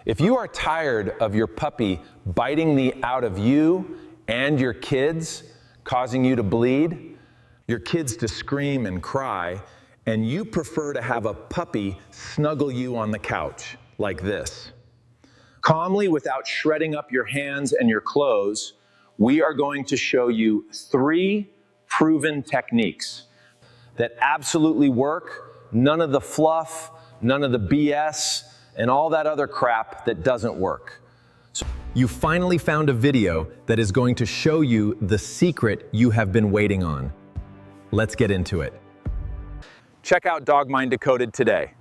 If you are tired of your puppy biting the out of you and your kids, causing you to bleed, your kids to scream and cry, and you prefer to have a puppy snuggle you on the couch like this, calmly without shredding up your hands and your clothes, we are going to show you 3 proven techniques that absolutely work, none of the fluff, none of the BS, and all that other crap that doesn't work. So you finally found a video that is going to show you the secret you have been waiting on. Let's get into it. Check out Dog Mind Decoded today,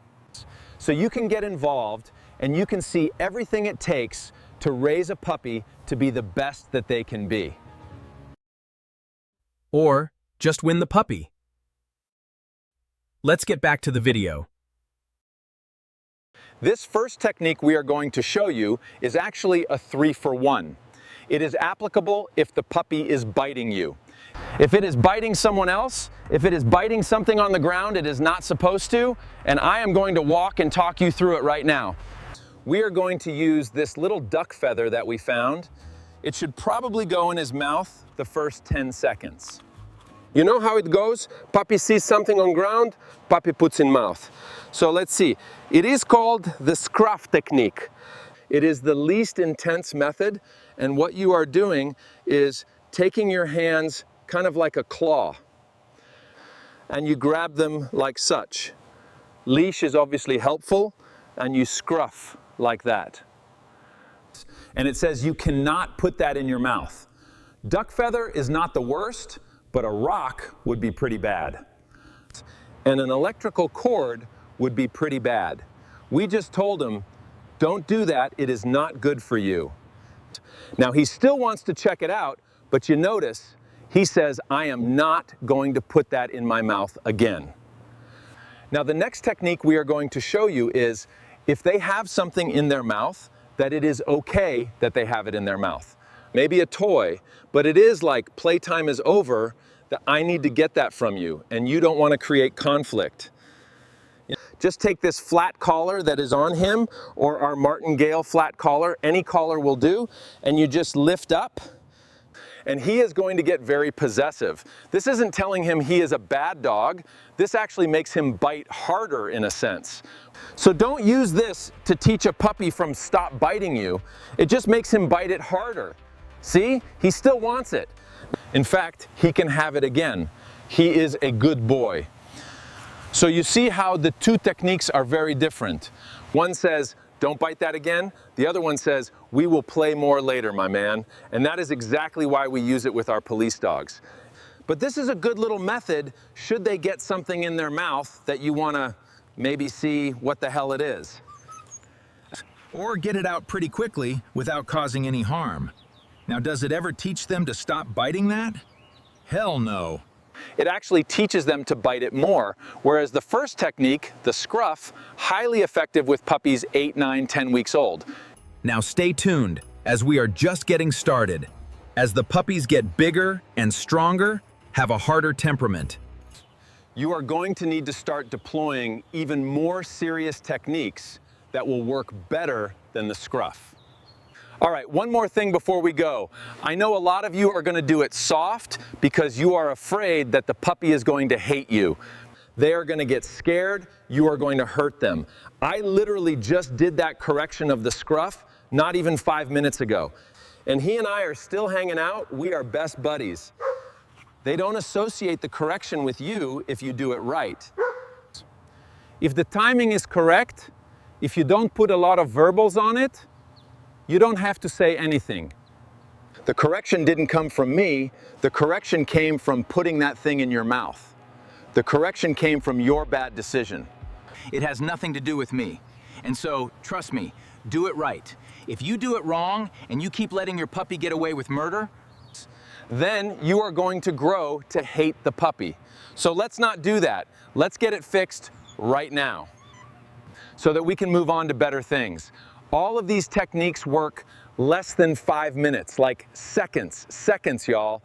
so you can get involved and you can see everything it takes to raise a puppy to be the best that they can be. Or just win the puppy. Let's get back to the video. This first technique we are going to show you is actually a 3-for-1. It is applicable if the puppy is biting you. If it is biting someone else, if it is biting something on the ground it is not supposed to, and I am going to walk and talk you through it right now. We are going to use this little duck feather that we found. It should probably go in his mouth the first 10 seconds. You know how it goes? Puppy sees something on ground, puppy puts in mouth. So let's see. It is called the scruff technique. It is the least intense method, and what you are doing is taking your hands kind of like a claw, and you grab them like such. Leash is obviously helpful, and you scruff like that. And it says you cannot put that in your mouth. Duck feather is not the worst, but a rock would be pretty bad. And an electrical cord would be pretty bad. We just told him, don't do that, it is not good for you. Now he still wants to check it out, but you notice, he says, I am not going to put that in my mouth again. Now the next technique we are going to show you is, if they have something in their mouth, that it is okay that they have it in their mouth. Maybe a toy, but it is like playtime is over, that I need to get that from you, and you don't want to create conflict. Just take this flat collar that is on him, or our martingale flat collar, any collar will do, and you just lift up, and he is going to get very possessive. This isn't telling him he is a bad dog, this actually makes him bite harder in a sense. So don't use this to teach a puppy from stop biting you, it just makes him bite it harder. See, he still wants it. In fact, he can have it again. He is a good boy. So you see how the 2 techniques are very different. One says, don't bite that again. The other one says, we will play more later, my man. And that is exactly why we use it with our police dogs. But this is a good little method should they get something in their mouth that you want to maybe see what the hell it is. Or get it out pretty quickly without causing any harm. Now, does it ever teach them to stop biting that? Hell no. It actually teaches them to bite it more, whereas the first technique, the scruff, highly effective with puppies 8, 9, 10 weeks old. Now stay tuned, as we are just getting started. As the puppies get bigger and stronger, have a harder temperament. You are going to need to start deploying even more serious techniques that will work better than the scruff. All right, one more thing before we go. I know a lot of you are going to do it soft because you are afraid that the puppy is going to hate you. They are going to get scared, you are going to hurt them. I literally just did that correction of the scruff not even 5 minutes ago. And he and I are still hanging out, we are best buddies. They don't associate the correction with you if you do it right. If the timing is correct, if you don't put a lot of verbals on it, you don't have to say anything. The correction didn't come from me, the correction came from putting that thing in your mouth. The correction came from your bad decision. It has nothing to do with me. And so, trust me, do it right. If you do it wrong and you keep letting your puppy get away with murder, then you are going to grow to hate the puppy. So let's not do that. Let's get it fixed right now so that we can move on to better things. All of these techniques work less than 5 minutes, like seconds, y'all.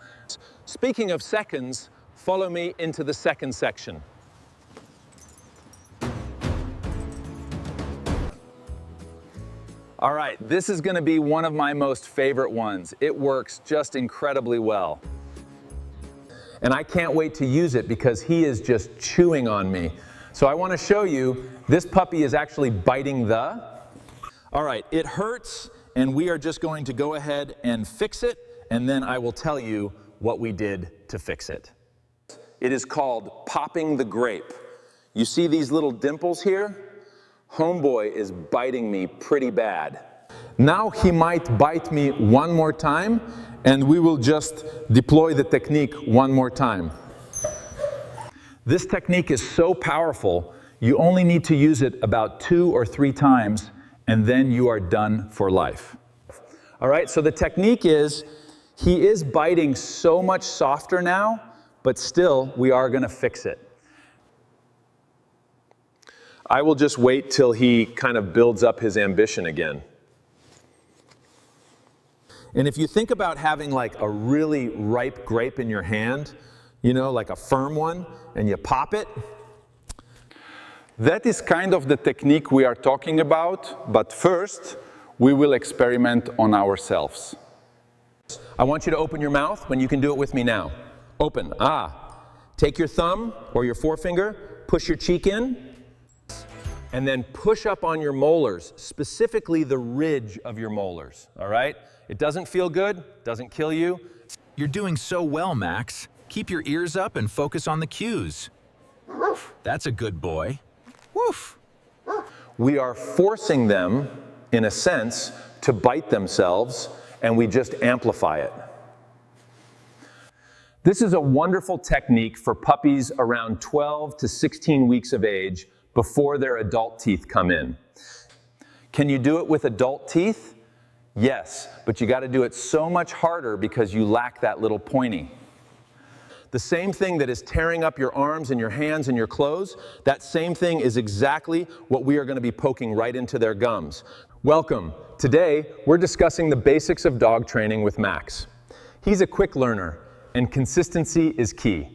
Speaking of seconds, follow me into the second section. All right, this is gonna be one of my most favorite ones. It works just incredibly well. And I can't wait to use it because he is just chewing on me. So I wanna show you, this puppy is actually biting the. All right, it hurts, and we are just going to go ahead and fix it, and then I will tell you what we did to fix it. It is called popping the grape. You see these little dimples here? Homeboy is biting me pretty bad. Now he might bite me one more time, and we will just deploy the technique one more time. This technique is so powerful, you only need to use it about 2 or 3 times, and then you are done for life. All right, so the technique is, he is biting so much softer now, but still, we are gonna fix it. I will just wait till he kind of builds up his ambition again. And if you think about having like a really ripe grape in your hand, you know, like a firm one, and you pop it. That is kind of the technique we are talking about, but first, we will experiment on ourselves. I want you to open your mouth when you can do it with me now. Open, Take your thumb or your forefinger, push your cheek in, and then push up on your molars, specifically the ridge of your molars, all right? It doesn't feel good, doesn't kill you. You're doing so well, Max. Keep your ears up and focus on the cues. That's a good boy. Woof. We are forcing them, in a sense, to bite themselves, and we just amplify it. This is a wonderful technique for puppies around 12 to 16 weeks of age before their adult teeth come in. Can you do it with adult teeth? Yes, but you got to do it so much harder because you lack that little pointy. The same thing that is tearing up your arms and your hands and your clothes, that same thing is exactly what we are going to be poking right into their gums. Welcome. Today, we're discussing the basics of dog training with Max. He's a quick learner, and consistency is key.